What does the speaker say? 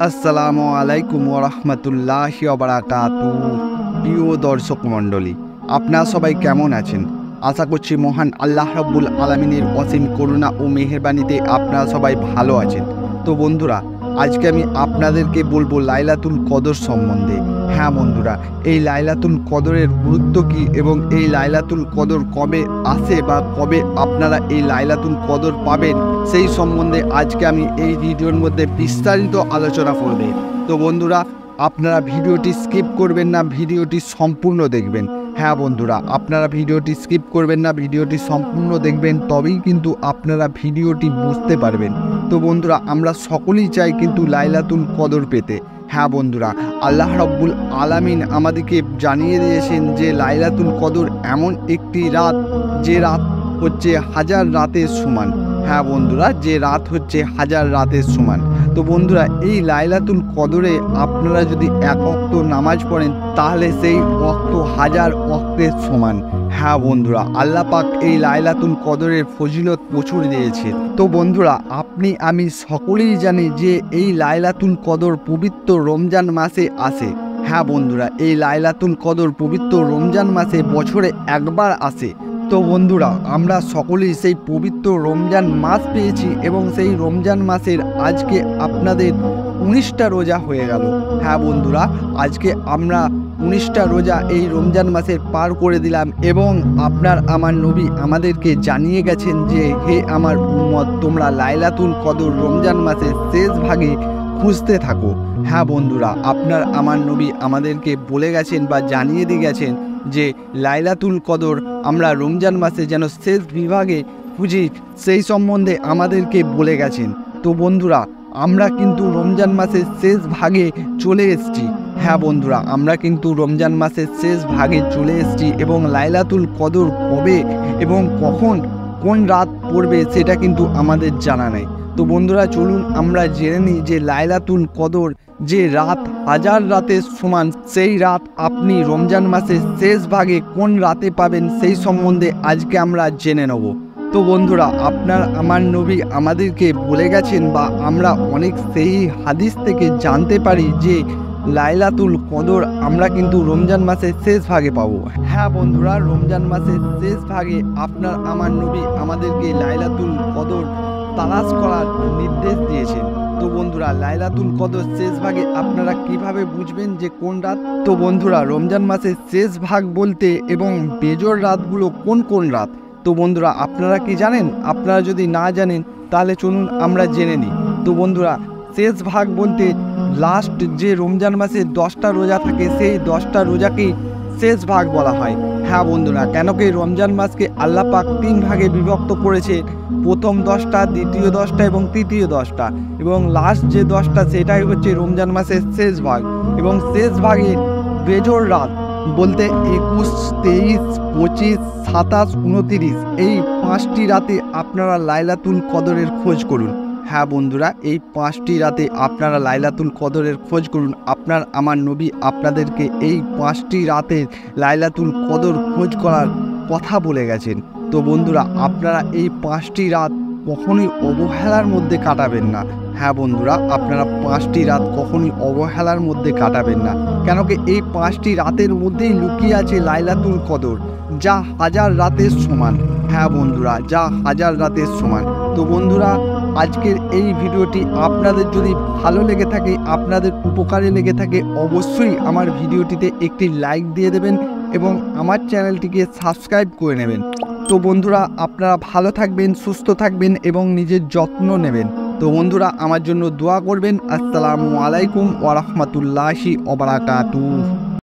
আসসালামু আলাইকুম ওয়া রাহমাতুল্লাহি ওয়া বারাকাতুহু। প্রিয় দর্শক মণ্ডলী, আপনারা সবাই কেমন আছেন? আশা করছি মহান আল্লাহ রাব্বুল আলামিনের অসীম করুণা ও মেহেরবানিতে আপনারা সবাই ভালো আছেন। তো বন্ধুরা, আজকে আমি আপনাদেরকে বলবো লাইলাতুল কদর সম্বন্ধে। হ্যাঁ বন্ধুরা, এই লাইলাতুল কদরের গুরুত্ব কী এবং এই লাইলাতুল কদর কবে আসে বা কবে আপনারা এই লাইলাতুল কদর পাবেন, সেই সম্বন্ধে আজকে আমি এই ভিডিওর মধ্যে বিস্তারিত আলোচনা করব। তো বন্ধুরা, আপনারা ভিডিওটি স্কিপ করবেন না, ভিডিওটি সম্পূর্ণ দেখবেন। হ্যাঁ বন্ধুরা, আপনারা ভিডিওটি স্কিপ করবেন না, ভিডিওটি সম্পূর্ণ দেখবেন, তবেই কিন্তু আপনারা ভিডিওটি বুঝতে পারবেন। তো বন্ধুরা, আমরা সকলেই চাই কিন্তু লাইলাতুল কদর পেতে। হ্যাঁ বন্ধুরা, আল্লাহ রাব্বুল আলামিন আমাদেরকে জানিয়ে দিয়েছেন যে লাইলাতুল কদর এমন একটি রাত, যে রাত হচ্ছে হাজার রাতের সমান। হ্যাঁ বন্ধুরা, যে রাত হচ্ছে হাজার রাতের সমান। তো বন্ধুরা, এই লাইলাতুল কদরে আপনারা যদি এক ওয়াক্ত নামাজ পড়েন, তাহলে সেই ওয়াক্ত হাজার ওয়াক্তের সমান। হ্যাঁ বন্ধুরা, আল্লাহ পাক এই লাইলাতুল কদরের ফজিলত প্রচুর দিয়েছে। তো বন্ধুরা, আপনি আমি সকলেই জানি যে এই লাইলাতুল কদর পবিত্র রমজান মাসে আসে। হ্যাঁ বন্ধুরা, এই লাইলাতুল কদর পবিত্র রমজান মাসে বছরে একবার আসে। তো বন্ধুরা, আমরা সকলেই সেই পবিত্র রমজান মাস পেয়েছি এবং সেই রমজান মাসের আজকে আপনাদের 19টা রোজা হয়ে গেল। হ্যাঁ বন্ধুরা, আজকে আমরা 19টা রোজা এই রমজান মাসের পার করে দিলাম এবং আপনার আমার নবী আমাদেরকে জানিয়ে গেছেন যে হে আমার উম্মত, তোমরা লাইলাতুল কদর রমজান মাসের শেষ ভাগে খুঁজতে থাকো। হ্যাঁ বন্ধুরা, আপনার আমার নবী আমাদেরকে বলে গেছেন বা জানিয়ে দিয়ে গেছেন যে লাইলাতুল কদর আমরা রমজান মাসে যেন শেষ বিভাগে খুঁজি, সেই সম্বন্ধে আমাদেরকে বলে গেছেন। তো বন্ধুরা, আমরা কিন্তু রমজান মাসের শেষ ভাগে চলে এসেছি। হ্যাঁ বন্ধুরা, আমরা কিন্তু রমজান মাসের শেষ ভাগে চলে এসেছি এবং লাইলাতুল কদর কবে এবং কখন কোন রাত পড়বে সেটা কিন্তু আমাদের জানা নেই। তো বন্ধুরা, চলুন আমরা জেনে নিই যে লাইলাতুল কদর যে রাত হাজার রাতের সমান, সেই রাত আপনি রমজান মাসের শেষ ভাগে কোন রাতে পাবেন সেই সম্বন্ধে আজকে আমরা জেনে নেব। তো বন্ধুরা, আপনার আমার নবী আমাদেরকে বলে গেছেন বা আমরা অনেক সেই হাদিস থেকে জানতে পারি যে লাইলাতুল কদর আমরা কিন্তু রমজান মাসের শেষ ভাগে পাবো। হ্যাঁ বন্ধুরা, রমজান মাসের শেষ ভাগে আপনার আমার নবী আমাদেরকে লাইলাতুল কদর তালাশ করার নির্দেশ দিয়েছেন। তো বন্ধুরা, লাইলাতুল কদর শেষ ভাগে আপনারা কিভাবে বুঝবেন যে কোন রাত? তো বন্ধুরা, রমজান মাসের শেষ ভাগ বলতে এবং বেজোর রাতগুলো কোন কোন রাত? তো বন্ধুরা, আপনারা কি জানেন? আপনারা যদি না জানেন তাহলে চলুন আমরা জেনে নিই। তো বন্ধুরা, শেষ ভাগ বলতে লাস্ট যে রমজান মাসে 10টা রোজা থাকে, সেই 10টা রোজাকেই শেষ ভাগ বলা হয়। হ্যাঁ বন্ধুরা, কেন কি রমজান মাসকে আল্লাহ পাক 3 ভাগে বিভক্ত করেছে, প্রথম 10টা, দ্বিতীয় 10টা এবং তৃতীয় 10টা, এবং লাস্ট যে 10টা সেটাই হচ্ছে রমজান মাসের শেষ ভাগ। এবং শেষ ভাগে বেজোর রাত বলতে 21, 23, 25, 27, 29 এই 5টি রাতে আপনারা লাইলাতুল কদরের খোঁজ করুন। হ্যাঁ বন্ধুরা, এই 5টি রাতে আপনারা লাইলাতুল কদরের খোঁজ করুন। আপনার আমার নবী আপনাদেরকে এই 5টি রাতে লাইলাতুল কদর খোঁজ করার কথা বলে গেছেন। তো বন্ধুরা, আপনারা এই 5টি রাত কখনোই অবহেলার মধ্যে কাটাবেন না। হ্যাঁ বন্ধুরা, আপনারা 5টি রাত কখনোই অবহেলার মধ্যে কাটাবেন না, কেন কি এই 5টি রাতের মধ্যেই লুকিয়ে আছে লাইলাতুল কদর, যা হাজার রাতের সমান। হ্যাঁ বন্ধুরা, যা হাজার রাতের সমান। তো বন্ধুরা, আজকের এই ভিডিওটি আপনাদের যদি ভালো লেগে থাকে, আপনাদের উপকারে লেগে থাকে, অবশ্যই আমার ভিডিওটিতে একটি লাইক দিয়ে দেবেন এবং আমার চ্যানেলটিকে সাবস্ক্রাইব করে নেবেন। তো বন্ধুরা, আপনারা ভালো থাকবেন, সুস্থ থাকবেন এবং নিজের যত্ন নেবেন। তো বন্ধুরা, আমার জন্য দোয়া করবেন। আসসালামু আলাইকুম ওয়া রাহমাতুল্লাহি ওয়া বারাকাতুহু।